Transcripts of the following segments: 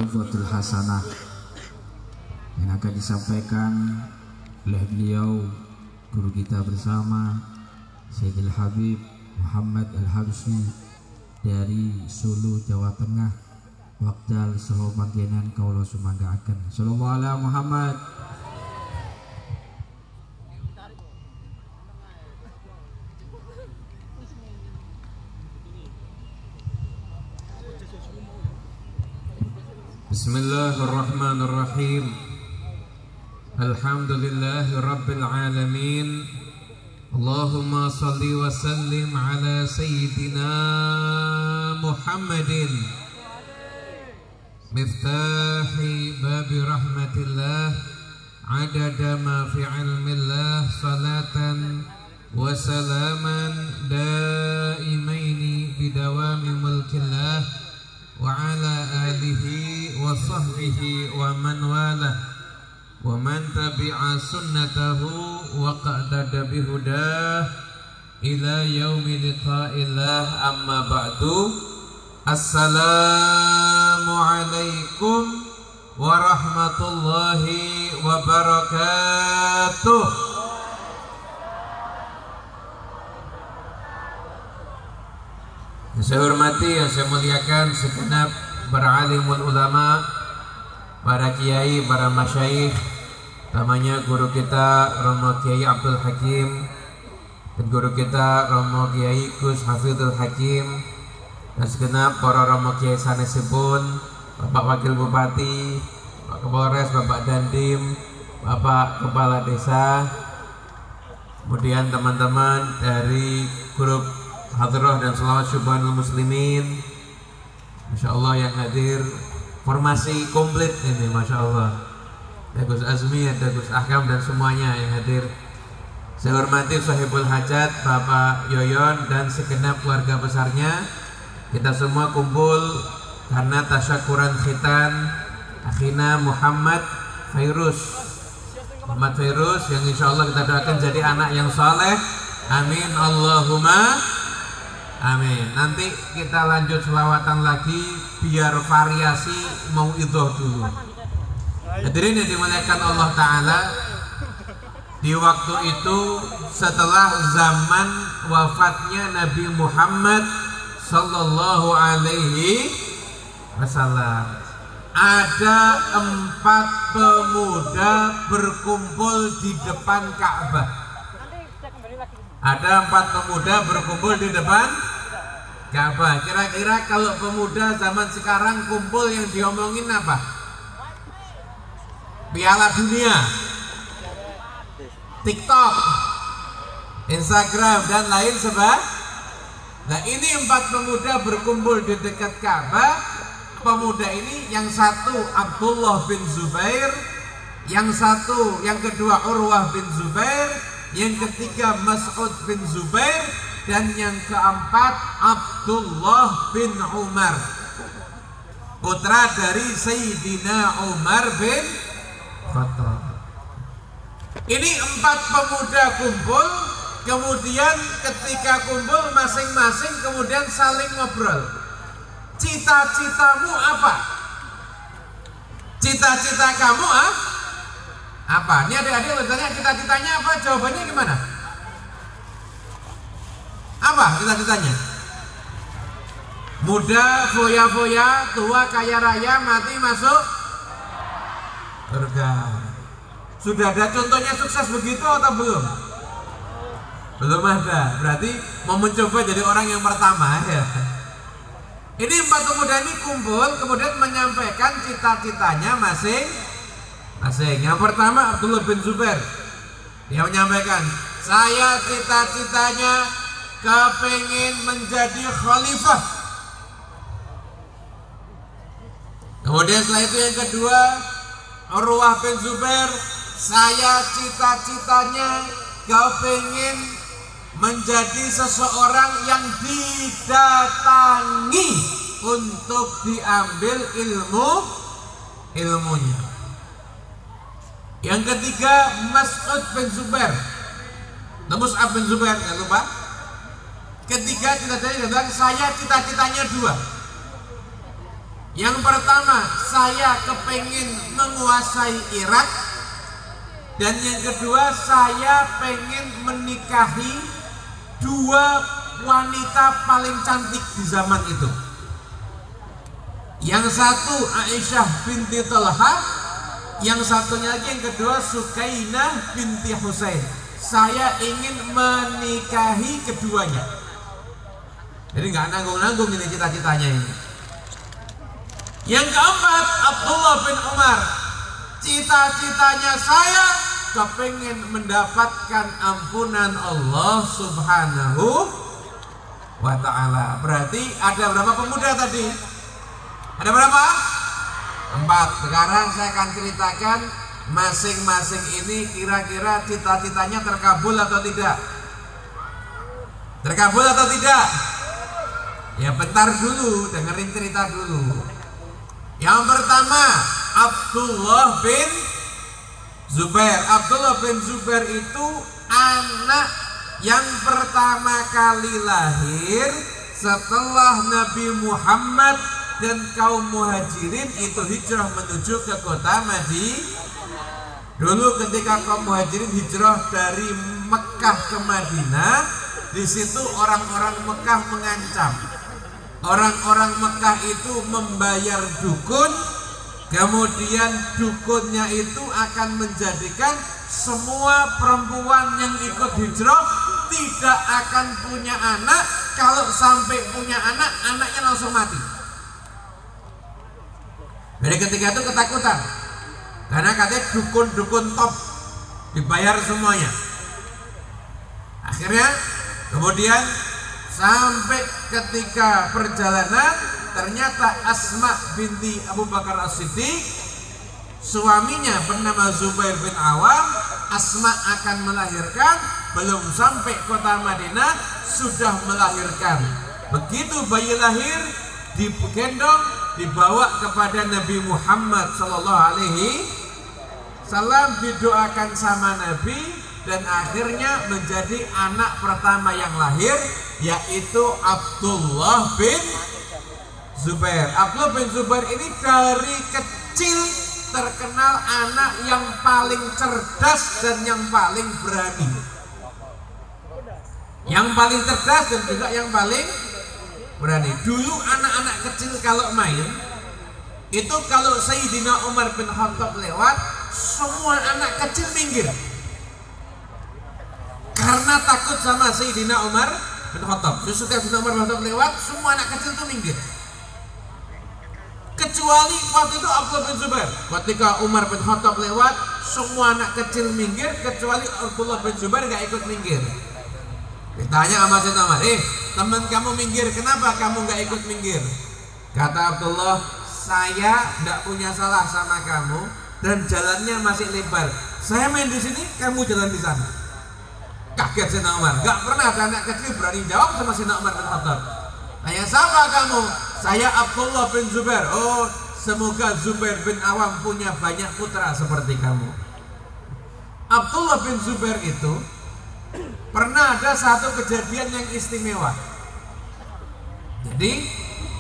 Fatul Hasanah yang akan disampaikan oleh beliau guru kita bersama Sayyidil Habib Muhammad Al-Habsyi dari Solo, Jawa Tengah. Waqtal saha panggenan kaula sumanggaaken. Sallallahu alaihi Muhammad. Bismillahirrahmanirrahim. Alhamdulillahi Rabbil Alamin. Allahumma salli wa sallim ala Sayyidina Muhammadin miftahi babi rahmatillah adada ma fi ilmillah salatan wa salaman daimaini bidawami mulkillah wa ala alihi wa sahbihi wa man walah wa man tabi'a sunnatahu wa qadada bihudah ila yaumi liqa'illah, amma ba'du. Assalamu alaikum warahmatullahi wabarakatuh. Yang saya hormati, yang saya muliakan segenap para alimul ulama, para kiai, para masyayikh, namanya guru kita Romo Kiai Abdul Hakim dan guru kita Romo Kiai Gus Hafidhul Hakim, dan segenap para Romo Kiai sanesipun, Bapak Wakil Bupati, Pak Kapolres, Bapak Dandim, Bapak Kepala Desa, kemudian teman-teman dari grup Hadrah dan Selawat Syubhanul Muslimin, Masya Allah yang hadir, formasi komplit ini, Masya Allah. Ada Gus Azmi, ada Gus Ahkam dan semuanya yang hadir. Saya hormati Sahibul Hajat Bapak Yoyon dan segenap keluarga besarnya. Kita semua kumpul karena tasyakuran khitan akhina Muhammad Fairuz yang insya Allah kita doakan jadi anak yang soleh. Amin Allahumma amin. Nanti kita lanjut selawatan lagi biar variasi mau idhoh dulu. Hadirin yang dimuliakan Allah Ta'ala, di waktu itu setelah zaman wafatnya Nabi Muhammad Sallallahu Alaihi Wasallam, ada 4 pemuda berkumpul di depan Ka'bah. Ada 4 pemuda berkumpul di depan Ka'bah. Kira-kira kalau pemuda zaman sekarang kumpul yang diomongin apa? Piala Dunia, TikTok, Instagram dan lain sebagainya. Nah, ini 4 pemuda berkumpul di dekat Ka'bah. Pemuda ini yang satu Abdullah bin Zubair, yang kedua Urwah bin Zubair, yang ketiga Mas'ud bin Zubair, dan yang keempat Abdullah bin Umar, putra dari Sayyidina Umar bin Khattab. Ini 4 pemuda kumpul, kemudian ketika kumpul masing-masing kemudian saling ngobrol. Cita-citamu apa? Cita-cita kamu apa? Ini adik-adik bertanya cita-citanya apa? Jawabannya gimana? Apa cita-citanya? Muda, foya-foya, tua, kaya raya, mati masuk surga. Sudah ada contohnya sukses begitu atau belum? Belum ada. Berarti mau mencoba jadi orang yang pertama ya. Ini 4 pemuda ini kumpul kemudian menyampaikan cita-citanya masing-masing. Yang pertama Abdullah bin Zubair, dia menyampaikan, saya cita-citanya kepingin menjadi khalifah. Kemudian setelah itu yang kedua Urwah bin Zubair, saya cita-citanya kepingin menjadi seseorang yang didatangi untuk diambil ilmunya. Yang ketiga Mas'ud bin Zubair, Mus'ab bin Zubair, jangan lupa. Ketiga cita-citanya, saya cita-citanya 2. Yang pertama, saya kepengen menguasai Irak. Dan yang kedua, saya pengen menikahi dua wanita paling cantik di zaman itu. Yang satu Aisyah binti Talha, yang satunya lagi yang kedua Sukainah binti Husain. Saya ingin menikahi keduanya. Jadi nggak nanggung-nanggung ini cita-citanya ini. Yang keempat, Abdullah bin Umar. Cita-citanya saya kepengen mendapatkan ampunan Allah Subhanahu wa ta'ala. Berarti ada berapa pemuda tadi? Ada berapa? 4. Sekarang saya akan ceritakan masing-masing ini kira-kira cita-citanya terkabul atau tidak. Terkabul atau tidak? Ya bentar dulu, dengerin cerita dulu. Yang pertama, Abdullah bin Zubair. Abdullah bin Zubair itu anak yang pertama kali lahir setelah Nabi Muhammad dan kaum muhajirin itu hijrah menuju ke kota Madinah. Dulu ketika kaum muhajirin hijrah dari Mekah ke Madinah, di situ orang-orang Mekah mengancam. Orang-orang Mekah itu membayar dukun, kemudian dukunnya itu akan menjadikan semua perempuan yang ikut hijrah tidak akan punya anak. Kalau sampai punya anak, anaknya langsung mati. Jadi ketika itu ketakutan, karena katanya dukun-dukun top dibayar semuanya. Akhirnya kemudian sampai ketika perjalanan, ternyata Asma binti Abu Bakar As-Siddiq, suaminya bernama Zubair bin Awam. Asma akan melahirkan, belum sampai kota Madinah sudah melahirkan. Begitu bayi lahir, digendong, dibawa kepada Nabi Muhammad Sallallahu Alaihi Wasallam, didoakan sama Nabi, dan akhirnya menjadi anak pertama yang lahir, yaitu Abdullah bin Zubair. Abdullah bin Zubair ini dari kecil terkenal anak yang paling cerdas dan yang paling berani. Yang paling cerdas dan juga yang paling berani. Dulu anak-anak kecil kalau main, itu kalau Sayyidina Umar bin Khattab lewat, semua anak kecil minggir. Karena takut sama Sayyidina Umar bin Khattab. Setiap Sayyidina Umar bin Khattab lewat, semua anak kecil itu minggir. Kecuali waktu itu Abdullah bin Zubair. Ketika Umar bin Khattab lewat, semua anak kecil minggir, kecuali Abdullah bin Zubair gak ikut minggir. Ditanya sama Sayyidina Umar, teman kamu minggir, kenapa kamu gak ikut minggir? Kata Abdullah, saya gak punya salah sama kamu dan jalannya masih lebar. Saya main di sini, kamu jalan di sana. Kaget Sayyidina Umar, gak pernah ada anak kecil berani jawab sama Sayyidina Umar bin Khattab. Tanya, siapa kamu? Saya Abdullah bin Zubair. Oh, semoga Zubair bin Awam punya banyak putra seperti kamu. Abdullah bin Zubair itu pernah ada satu kejadian yang istimewa. Jadi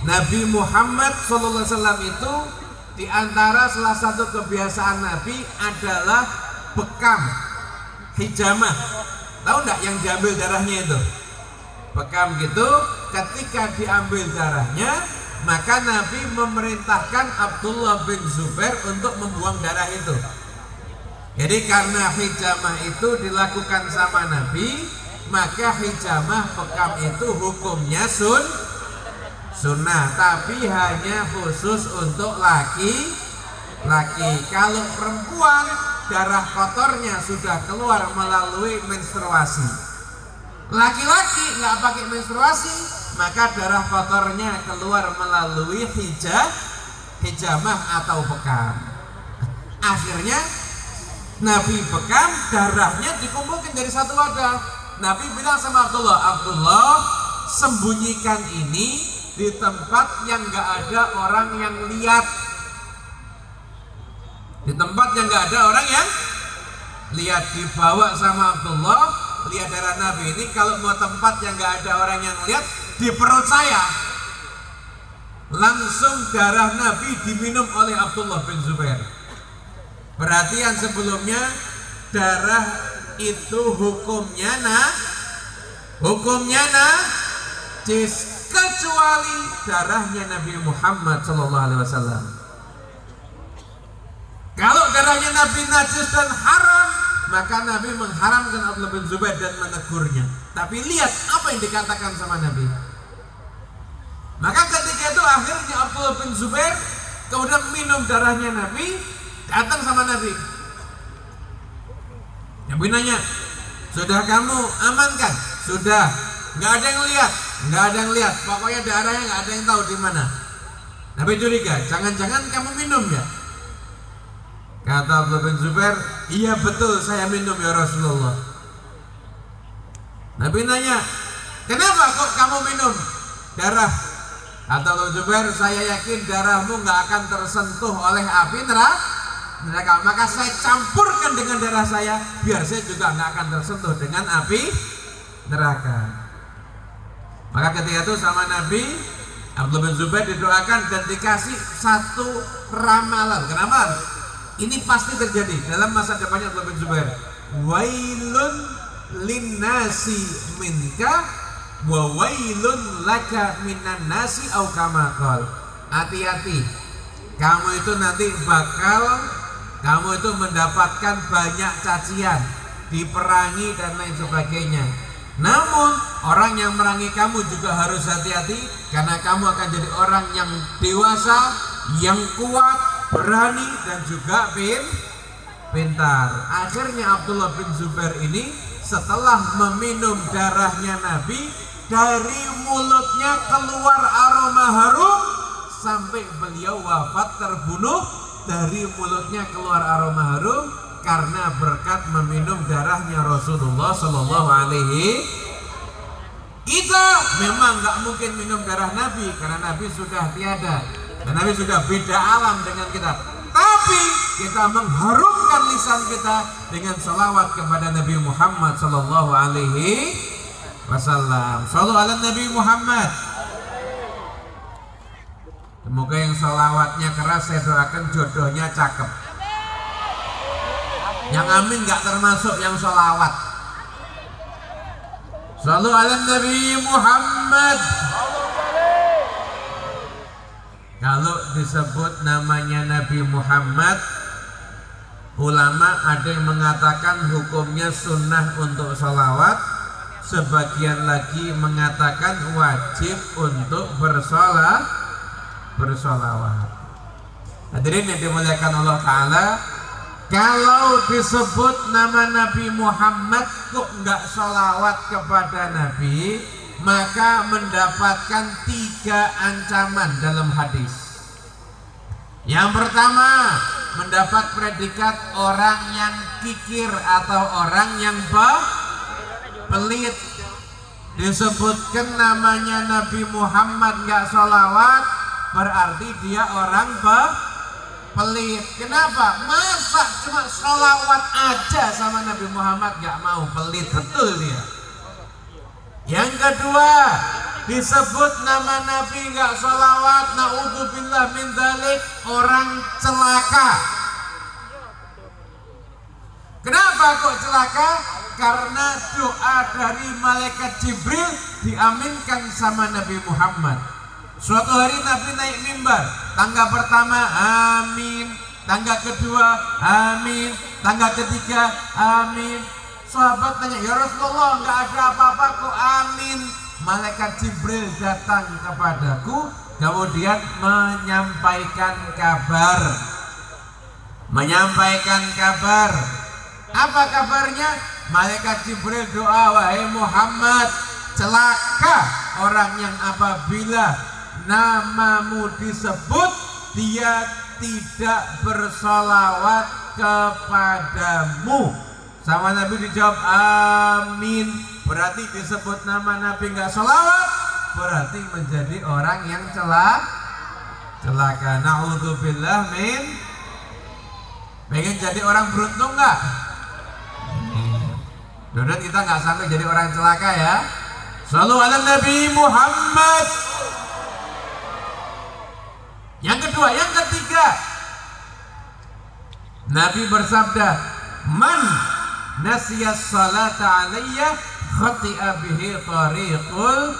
Nabi Muhammad SAW itu diantara salah satu kebiasaan Nabi adalah bekam, hijamah. Tahu enggak yang diambil darahnya itu? Bekam gitu. Ketika diambil darahnya, maka Nabi memerintahkan Abdullah bin Zubair untuk membuang darah itu. Jadi karena hijamah itu dilakukan sama Nabi, maka hijamah bekam itu hukumnya sunnah, tapi hanya khusus untuk laki-laki. Kalau perempuan, darah kotornya sudah keluar melalui menstruasi. Laki-laki nggak pakai menstruasi, maka darah kotornya keluar melalui hijamah atau bekam. Akhirnya Nabi bekam, darahnya dikumpulkan dari satu wadah. Nabi bilang sama Abdullah, sembunyikan ini di tempat yang nggak ada orang yang lihat. Di tempat yang nggak ada orang yang lihat. Dibawa sama Abdullah, lihat darah Nabi ini. Kalau mau tempat yang nggak ada orang yang lihat, di perut saya. langsung darah Nabi diminum oleh Abdullah bin Zubair. Perhatian sebelumnya, darah itu hukumnya najis kecuali darahnya Nabi Muhammad SAW. Kalau darahnya Nabi najis dan haram, maka Nabi mengharamkan Abdullah bin Zubair dan menegurnya. Tapi lihat apa yang dikatakan sama Nabi. Maka ketika itu akhirnya Abdullah bin Zubair kemudian minum darahnya Nabi, datang sama Nabi. Nabi nanya, sudah kamu amankan? Sudah. Nggak ada yang lihat, nggak ada yang lihat. Pokoknya darahnya nggak ada yang tahu di mana. Nabi curiga, jangan-jangan kamu minum ya? Kata Abdullah bin Zubair, iya betul saya minum ya Rasulullah. Nabi nanya, kenapa kok kamu minum darah? Kata Abdullah bin Zubair, saya yakin darahmu nggak akan tersentuh oleh api neraka. Maka saya campurkan dengan darah saya, biar saya juga nggak akan tersentuh dengan api neraka. Maka ketika itu sama Nabi, Abdullah bin Zubair didoakan dan dikasih satu ramalan. Kenapa? Ini pasti terjadi dalam masa depannya Abdullah bin Zubair. Wailun linnasi minka wa wailun laka minan nasi au kama qol. Hati-hati, kamu itu nanti kamu itu mendapatkan banyak cacian, diperangi dan lain sebagainya. Namun orang yang merangi kamu juga harus hati-hati, karena kamu akan jadi orang yang dewasa, yang kuat, berani dan juga pintar. Akhirnya Abdullah bin Zubair ini setelah meminum darahnya Nabi, dari mulutnya keluar aroma harum sampai beliau wafat terbunuh. Dari mulutnya keluar aroma harum karena berkat meminum darahnya Rasulullah Sallallahu Alaihi. Kita memang nggak mungkin minum darah Nabi karena Nabi sudah tiada dan Nabi sudah beda alam dengan kita. Tapi kita mengharumkan lisan kita dengan salawat kepada Nabi Muhammad Sallallahu Alaihi Wasallam. Sallu ala Nabi Muhammad. Semoga yang salawatnya keras saya doakan jodohnya cakep. Yang amin nggak termasuk yang salawat. Sallu ala Nabi Muhammad. Kalau disebut namanya Nabi Muhammad, ulama ada yang mengatakan hukumnya sunnah untuk salawat, sebagian lagi mengatakan wajib untuk bersolawat. Hadirin yang dimuliakan Allah Ta'ala, kalau disebut nama Nabi Muhammad kok nggak sholawat kepada Nabi, maka mendapatkan 3 ancaman dalam hadis. Yang pertama, mendapat predikat orang yang kikir atau orang yang pelit. Disebutkan namanya Nabi Muhammad nggak sholawat, berarti dia orang pelit. Kenapa? Masa cuma sholawat aja sama Nabi Muhammad gak mau? Pelit betul dia. Yang kedua, disebut nama Nabi gak sholawat, na'udzubillah min dzalik, orang celaka. Kenapa kok celaka? Karena doa dari malaikat Jibril diaminkan sama Nabi Muhammad. Suatu hari Nabi naik mimbar, tangga pertama amin, tangga kedua amin, tangga ketiga amin. Sahabat tanya, ya Rasulullah nggak ada apa-apa kok amin. Malaikat Jibril datang kepadaku, kemudian menyampaikan kabar. Apa kabarnya? Malaikat Jibril doa, wahai Muhammad, celaka orang yang apabila namamu disebut dia tidak bersolawat kepadamu. Sama Nabi dijawab amin. Berarti disebut nama Nabi nggak solawat, berarti menjadi orang yang celaka. Na'udzubillah min. Pengen jadi orang beruntung nggak? Dodot kita nggak sampai jadi orang celaka ya. Shallu ala Nabi Muhammad. Yang kedua, yang ketiga, Nabi bersabda, man nasiyas salata alayya khati'a bihi tariqul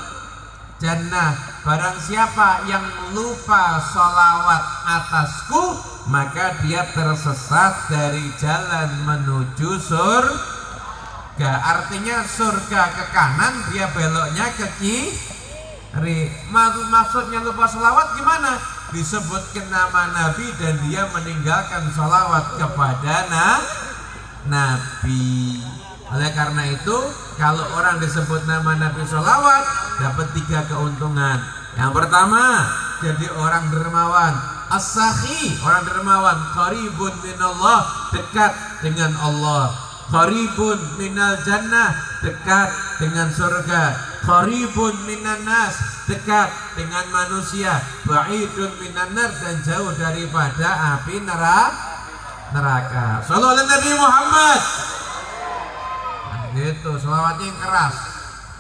jannah. Barang siapa yang lupa sholawat atasku, maka dia tersesat dari jalan menuju surga. Artinya surga ke kanan, dia beloknya ke kiri. Maksudnya lupa sholawat gimana? Disebutkan nama Nabi dan dia meninggalkan sholawat kepada Nabi. Oleh karena itu, kalau orang disebut nama Nabi sholawat, dapat 3 keuntungan. Yang pertama, jadi orang dermawan. As-sakhi, orang dermawan. Qaribun minallah, dekat dengan Allah. Qaribun minal jannah, dekat dengan surga. Qaribun minan nas, dekat dengan manusia. Ba'idun minan nar, dan jauh daripada api neraka. Sallallahu alaihi Nabi Muhammad. Gitu, sholawatnya yang keras.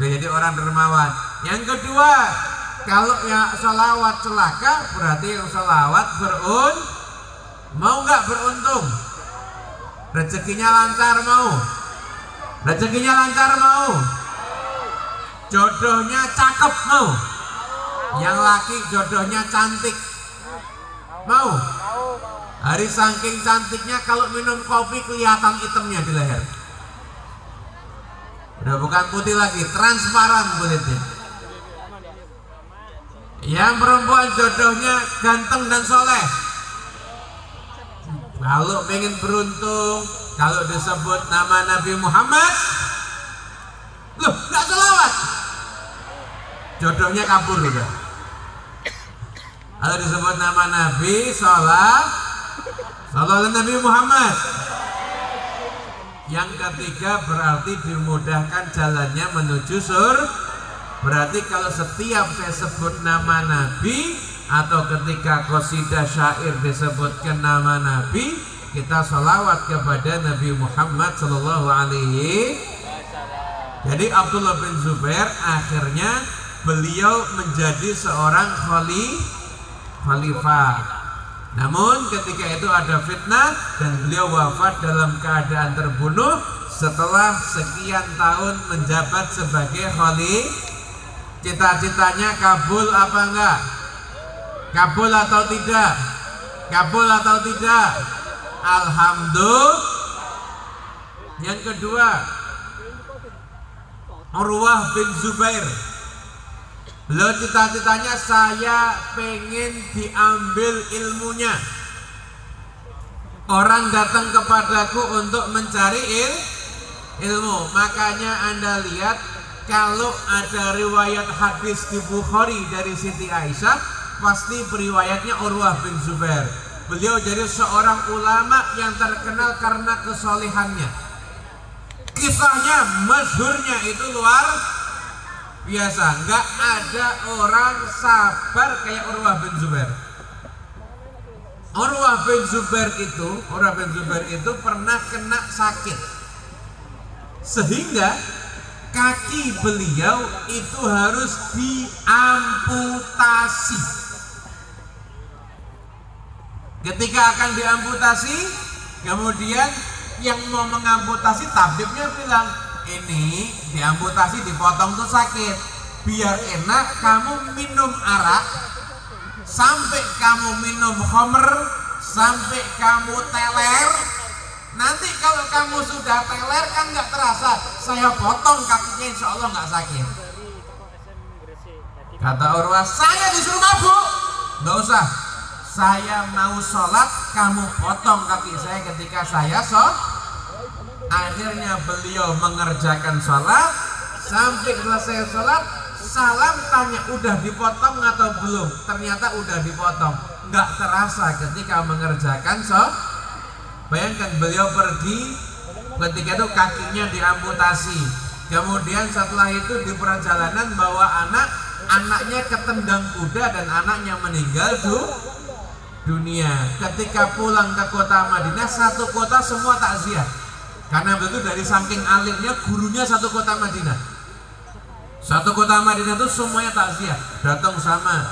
Jadi orang dermawan. Yang kedua, kalau ya sholawat celaka, berarti yang sholawat mau nggak beruntung? Rezekinya lancar mau? Rezekinya lancar mau? Jodohnya cakep mau? Yang laki jodohnya cantik mau? Hari saking cantiknya kalau minum kopi kelihatan hitamnya di leher. Udah bukan putih lagi, transparan kulitnya. Yang perempuan jodohnya ganteng dan soleh. Kalau pengen beruntung, kalau disebut nama Nabi Muhammad, loh nggak selawat, jodohnya kabur udah. Kalau disebut nama Nabi, sallallahu Nabi Muhammad. Yang ketiga berarti dimudahkan jalannya menuju surga. Berarti kalau setiap saya sebut nama Nabi atau ketika qasidah syair disebutkan nama Nabi, kita sholawat kepada Nabi Muhammad sallallahu alaihi. Jadi Abdullah bin Zubair akhirnya beliau menjadi seorang khalifah. Namun ketika itu ada fitnah dan beliau wafat dalam keadaan terbunuh setelah sekian tahun menjabat sebagai khalifah. Cita-citanya kabul apa enggak? Kabul atau tidak? Kabul atau tidak? Alhamdulillah. Yang kedua, Urwah bin Zubair. Beliau cita-citanya, saya pengen diambil ilmunya. Orang datang kepadaku untuk mencari ilmu. Makanya Anda lihat, kalau ada riwayat hadis di Bukhari dari Siti Aisyah, pasti periwayatnya Urwah bin Zubair. Beliau jadi seorang ulama yang terkenal karena kesolehannya. Kisahnya, masyhurnya itu luar biasa. Nggak ada orang sabar kayak Urwah bin Zubair. Urwah bin Zubair itu pernah kena sakit, sehingga kaki beliau itu harus diamputasi. Ketika akan diamputasi, kemudian yang mau mengamputasi tabibnya bilang, ini diamputasi dipotong tuh sakit, biar enak kamu minum arak, sampai kamu minum khamr, sampai kamu teler. Nanti kalau kamu sudah teler kan nggak terasa, saya potong kakinya insya Allah nggak sakit. Kata Urwah, saya disuruh mabuk, nggak usah. Saya mau sholat, kamu potong kaki saya ketika saya sholat. Akhirnya beliau mengerjakan sholat, sampai selesai sholat, salam tanya udah dipotong atau belum? Ternyata udah dipotong. Nggak terasa ketika mengerjakan sholat. Bayangkan beliau pergi, ketika itu kakinya diamputasi. Kemudian setelah itu di perjalanan bawa anaknya ketendang kuda dan anaknya meninggal dunia. Ketika pulang ke kota Madinah, satu kota semua takziah. Karena begitu dari saking alimnya, gurunya satu kota Madinah. Satu kota Madinah itu semuanya takziah. Datang sama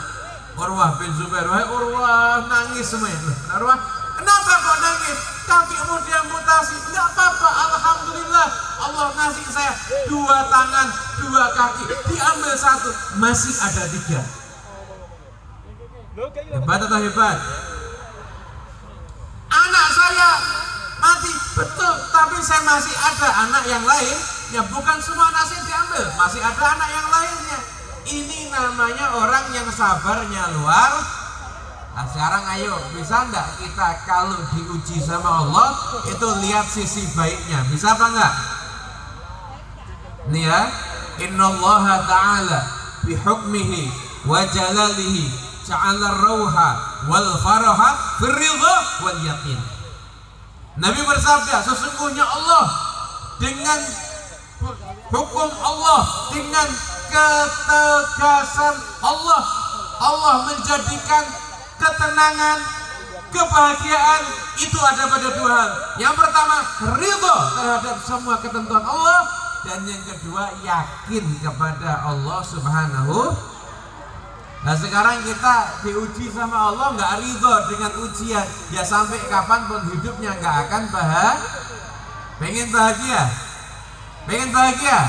Urwah bin Zubair. Wahai Urwah, nangis semuanya. Urwah, kenapa kok nangis? Kakimu diamputasi. Enggak apa-apa, alhamdulillah. Allah ngasih saya 2 tangan, 2 kaki. Diambil 1, masih ada 3. Hebat atau hebat? Anak saya mati, betul, tapi saya masih ada anak yang lain. Ya bukan semua anak saya diambil, masih ada anak yang lainnya. Ini namanya orang yang sabarnya luar. Nah sekarang ayo, bisa enggak kita kalau diuji sama Allah itu lihat sisi baiknya? Bisa apa enggak? Nih ya, innallaha ta'ala bihukmihi wa jalalihi ja'ala rauha wal faraha firridha wal yakin. Nabi bersabda, sesungguhnya Allah dengan hukum Allah, dengan ketegasan Allah, Allah menjadikan ketenangan, kebahagiaan itu ada pada 2 hal. Yang pertama, ridho terhadap semua ketentuan Allah, dan yang kedua, yakin kepada Allah Subhanahu. Nah sekarang kita diuji sama Allah, nggak ridho dengan ujian, ya sampai kapanpun hidupnya nggak akan bahagia. Pengen bahagia? Pengen bahagia?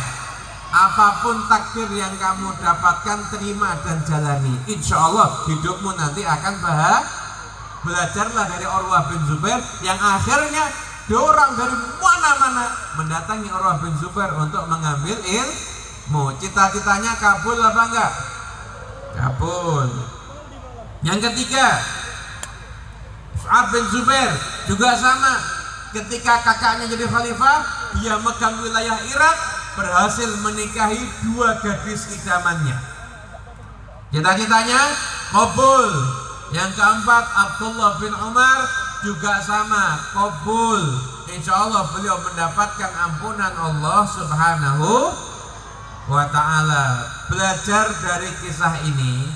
Apapun takdir yang kamu dapatkan, terima dan jalani. Insya Allah hidupmu nanti akan bahagia. Belajarlah dari Urwah bin Zubair yang akhirnya orang dari mana-mana mendatangi Urwah bin Zubair untuk mengambil ilmu. Cita-citanya kabul apa enggak? Kabul. Yang ketiga, Sa'ad bin Zubair juga sama. Ketika kakaknya jadi khalifah, dia megang wilayah Irak, berhasil menikahi 2 gadis idamannya. Cita-citanya kabul. Yang keempat, Abdullah bin Umar juga sama, kabul. Insya Allah beliau mendapatkan ampunan Allah Subhanahu wa ta'ala. Belajar dari kisah ini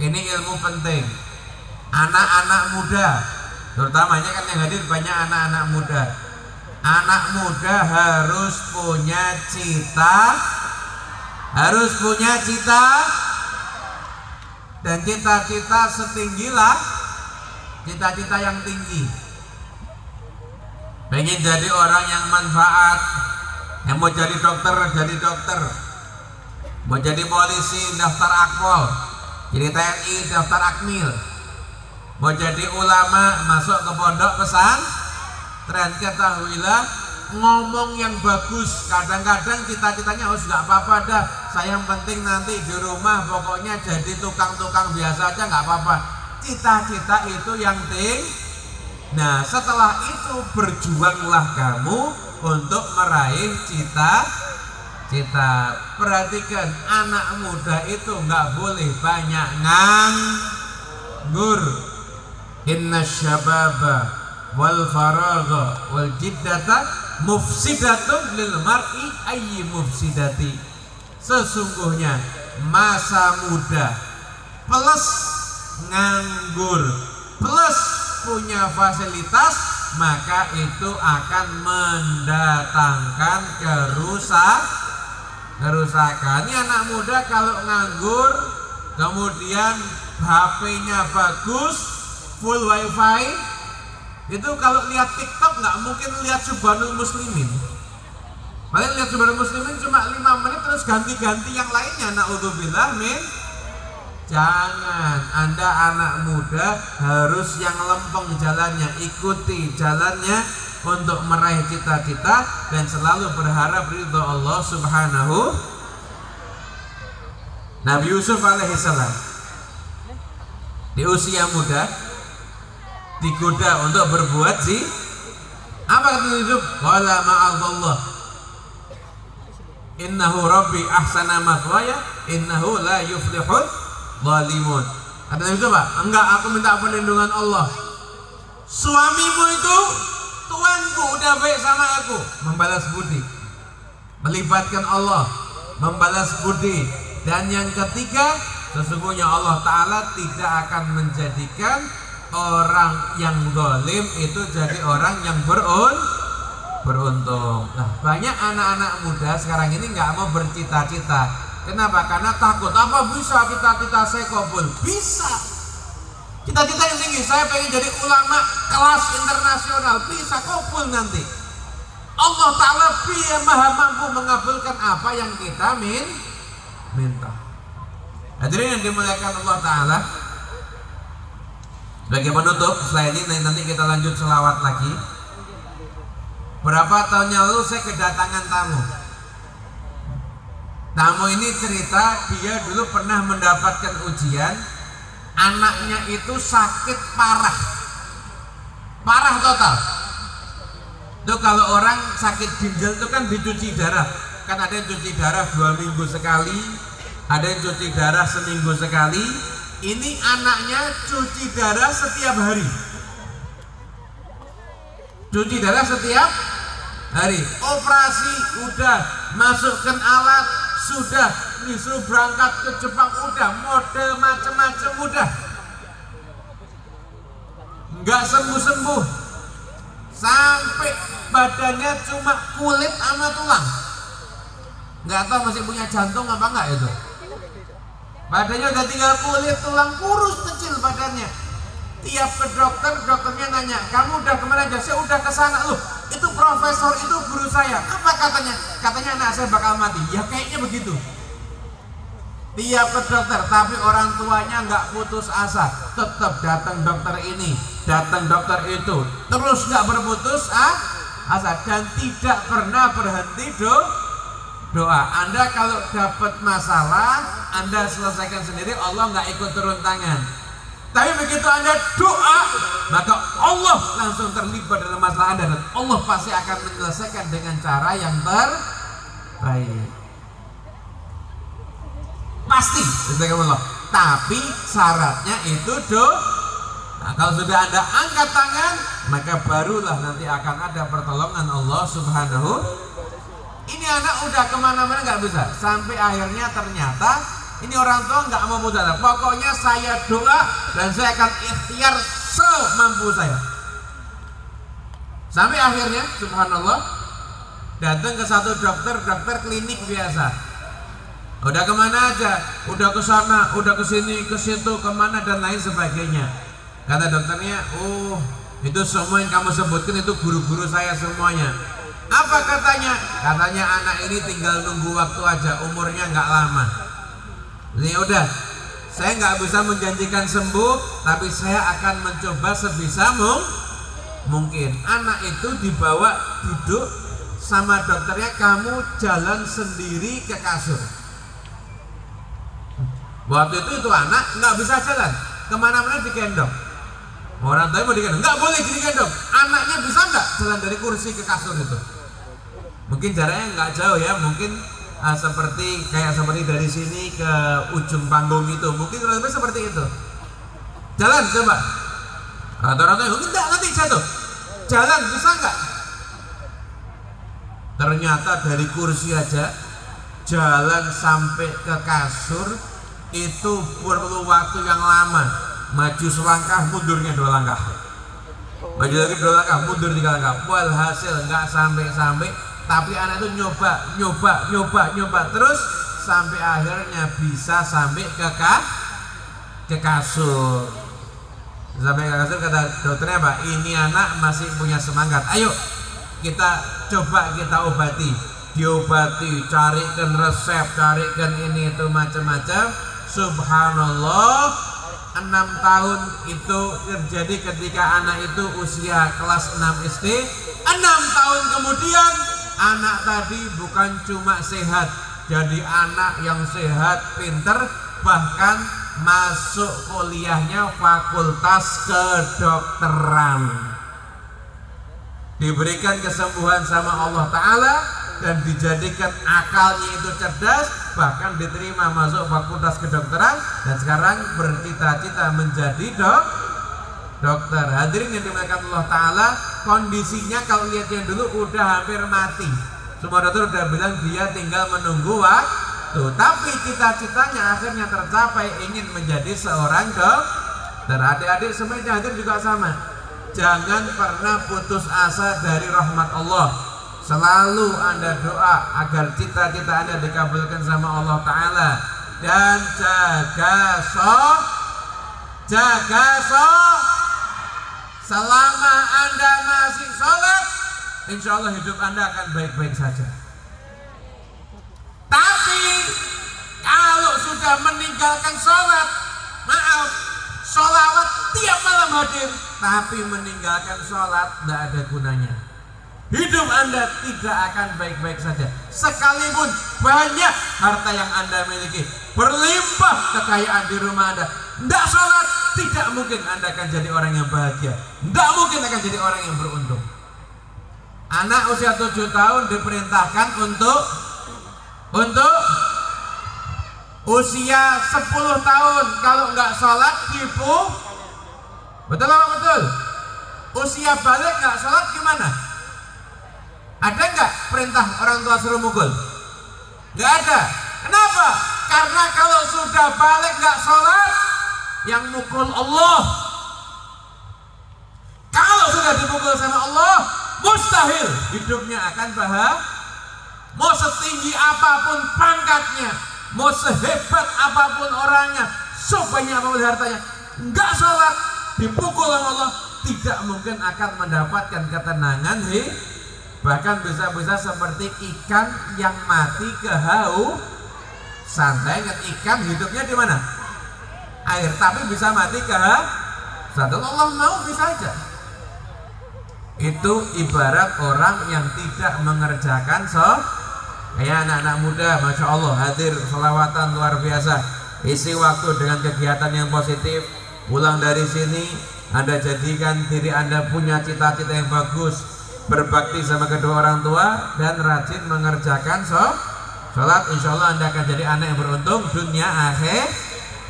ilmu penting. Anak-anak muda, terutamanya kan yang hadir banyak anak-anak muda. Anak muda harus punya cita, dan cita-cita setinggilah cita-cita yang tinggi. Pengen jadi orang yang manfaat, yang mau jadi dokter, mau jadi polisi, daftar akpol, jadi TNI, daftar akmil, mau jadi ulama, masuk ke pondok pesantren. Ketahuilah, ngomong yang bagus, kadang-kadang cita-citanya nggak apa-apa dah, saya yang penting nanti di rumah pokoknya jadi tukang-tukang biasa aja, nggak apa-apa. Cita-cita itu yang tinggi. Nah setelah itu berjuanglah kamu untuk meraih cita-cita. Perhatikan, anak muda itu nggak boleh banyak nganggur. Inna syababa wal faragha wal jiddata mufsidatun lil mar'i ayyi mufsidati. Sesungguhnya masa muda plus nganggur plus punya fasilitas, maka itu akan mendatangkan kerusakan. Ini anak muda kalau nganggur, kemudian HP-nya bagus, full wifi, itu kalau lihat TikTok nggak mungkin lihat Subhanul Muslimin. Paling lihat Subhanul Muslimin cuma 5 menit terus ganti-ganti yang lainnya. Na'udzubillah min. Jangan, Anda anak muda harus yang lempeng jalannya, ikuti jalannya untuk meraih cita-cita dan selalu berharap ridho Allah Subhanahu. Nabi Yusuf alaihissalam di usia muda digoda untuk berbuat apa kata Yusuf? Qala ma'adallah innahu rabbi ahsana mathwaya innahu la yuflihul zalimun. Kata Nabi Yusuf, enggak, aku minta perlindungan Allah. Suamimu itu tuanku, udah baik sama aku. Membalas budi, melibatkan Allah, membalas budi. Dan yang ketiga, sesungguhnya Allah Ta'ala tidak akan menjadikan orang yang zalim itu jadi orang yang beruntung. Nah, banyak anak-anak muda sekarang ini nggak mau bercita-cita. Kenapa? Karena takut. Apa bisa cita-cita saya kabul? Bisa. Cita-cita yang tinggi, saya pengen jadi ulama kelas internasional, bisa kabul nanti. Allah Ta'ala Dia maha mampu mengabulkan apa yang kita minta. Hadirin yang dimuliakan Allah Ta'ala, sebagai penutup setelah ini nanti kita lanjut selawat lagi. Berapa tahun yang lalu saya kedatangan tamu. Tamu ini cerita dia dulu pernah mendapatkan ujian, anaknya itu sakit parah total. Itu kalau orang sakit ginjal itu kan dicuci darah. Kan ada yang cuci darah 2 minggu sekali, ada yang cuci darah seminggu sekali. Ini anaknya cuci darah setiap hari. Cuci darah setiap hari. Operasi udah, masukkan alat sudah, disuruh berangkat ke Jepang udah, model macam-macam udah, nggak sembuh-sembuh, sampai badannya cuma kulit sama tulang. Nggak tahu masih punya jantung apa enggak itu. Badannya udah tinggal kulit, tulang, kurus kecil badannya. Tiap ke dokter, dokternya nanya, kamu udah kemana aja? Saya udah ke sana. Loh, itu profesor, itu guru saya. Apa katanya? Katanya anak saya bakal mati. Ya kayaknya begitu. Tiap ke dokter, tapi orang tuanya nggak putus asa, tetap datang dokter ini, datang dokter itu, terus nggak berputus asa dan tidak pernah berhenti doa. Anda kalau dapat masalah, Anda selesaikan sendiri, Allah nggak ikut turun tangan. Tapi begitu Anda doa, maka Allah langsung terlibat dalam masalah Anda dan Allah pasti akan menyelesaikan dengan cara yang terbaik. Pasti, Allah. Tapi syaratnya itu Nah, kalau sudah Anda angkat tangan, maka barulah nanti akan ada pertolongan Allah Subhanahu. Ini anak udah kemana-mana nggak bisa, sampai akhirnya ternyata ini orang tua nggak mau putus asa. Pokoknya saya doa dan saya akan ikhtiar semampu saya. Sampai akhirnya, subhanallah, datang ke satu dokter klinik biasa. Udah kemana aja, udah ke sana, udah ke sini, ke situ, kemana dan lain sebagainya. Kata dokternya, oh itu semua yang kamu sebutkan itu guru-guru saya semuanya. Apa katanya? Katanya anak ini tinggal nunggu waktu aja, umurnya nggak lama. Ini udah, saya nggak bisa menjanjikan sembuh, tapi saya akan mencoba sebisa mungkin. Anak itu dibawa duduk sama dokternya, kamu jalan sendiri ke kasur. Waktu itu anak nggak bisa jalan, kemana-mana digendong. Orang tua mau digendong, nggak boleh digendong. Anaknya bisa nggak jalan dari kursi ke kasur itu? Mungkin jaraknya nggak jauh ya, mungkin seperti dari sini ke ujung panggung itu, mungkin kurang lebih seperti itu. Jalan coba. Orang tua mungkin nggak, nanti jatuh. Jalan bisa nggak? Ternyata dari kursi aja jalan sampai ke kasur itu perlu waktu yang lama. Maju selangkah, mundurnya 2 langkah. Maju lagi 2 langkah, mundur 3 langkah. Walhasil nggak sampai. Tapi anak itu nyoba terus sampai akhirnya bisa sampai ke kasur. Sampai ke kasur, kata dokternya apa? Ini anak masih punya semangat. Ayo kita coba, kita obati. Diobati, carikan resep, carikan ini itu macam-macam. Subhanallah, 6 tahun itu terjadi ketika anak itu usia kelas 6 SD. 6 tahun kemudian anak tadi bukan cuma sehat, jadi anak yang sehat, pinter, bahkan masuk kuliahnya fakultas kedokteran. Diberikan kesembuhan sama Allah Ta'ala dan dijadikan akalnya itu cerdas, bahkan diterima masuk fakultas kedokteran dan sekarang bercita-cita menjadi dokter. Hadirin yang dimuliakan Allah Ta'ala, kondisinya kalau lihat yang dulu udah hampir mati. Semua dokter udah bilang dia tinggal menunggu waktu, tapi cita-citanya akhirnya tercapai, ingin menjadi seorang dokter. Adik-adik semuanya hadir juga sama. Jangan pernah putus asa dari rahmat Allah. selalu Anda doa agar cita-cita Anda dikabulkan sama Allah Ta'ala. Dan selama Anda masih sholat, insya Allah hidup Anda akan baik-baik saja. Tapi kalau sudah meninggalkan sholat, maaf, sholawat tiap malam hadir, tapi meninggalkan sholat tidak ada gunanya. Hidup Anda tidak akan baik-baik saja. Sekalipun banyak harta yang Anda miliki, berlimpah kekayaan di rumah Anda, tidak sholat, tidak mungkin Anda akan jadi orang yang bahagia, tidak mungkin akan jadi orang yang beruntung. Anak usia 7 tahun diperintahkan untuk usia 10 tahun kalau nggak sholat betul apa betul? Usia balik nggak sholat gimana? Ada nggak perintah orang tua suruh mukul? Nggak ada. Kenapa? Karena kalau sudah balik nggak sholat, yang mukul Allah. Kalau sudah dipukul sama Allah, mustahil hidupnya akan bahagia. Mau setinggi apapun pangkatnya, mau sehebat apapun orangnya, sebanyak apapun hartanya, nggak sholat, dipukul sama Allah, tidak mungkin akan mendapatkan ketenangan. Bahkan bisa-bisa seperti ikan yang mati kehausan. Saya ingat ikan hidupnya di mana? Air, tapi bisa mati kehausan. Allah mau bisa aja. Itu ibarat orang yang tidak mengerjakan kayak anak-anak muda, Masya Allah, hadir sholawatan luar biasa, isi waktu dengan kegiatan yang positif. Pulang dari sini Anda jadikan diri Anda punya cita-cita yang bagus, berbakti sama kedua orang tua dan rajin mengerjakan sholat. Insya Allah Anda akan jadi anak yang beruntung dunia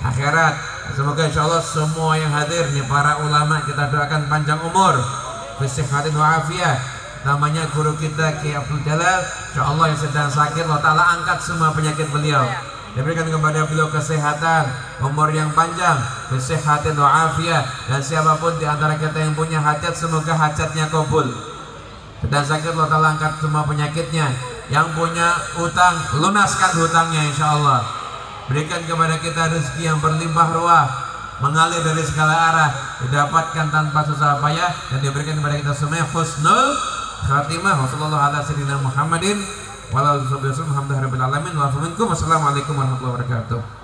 akhirat. Semoga insya Allah semua yang hadir nih, para ulama, kita doakan panjang umur, fisihhatin wa afiyah. Namanya guru kita Ki Abdul Jalal, insya Allah yang sedang sakit, Allah Ta'ala angkat semua penyakit beliau, diberikan kepada beliau kesehatan, umur yang panjang, fisihhatin wa afiyah. Dan siapapun di antara kita yang punya hajat, semoga hajatnya kabul. Sedang sakit, Allah Ta'ala angkat semua penyakitnya. Yang punya hutang, lunaskan hutangnya insya Allah. Berikan kepada kita rezeki yang berlimpah ruah, mengalir dari segala arah, didapatkan tanpa susah payah, dan diberikan kepada kita semua husnul khatimah. Wassalamualaikum warahmatullahi wabarakatuh.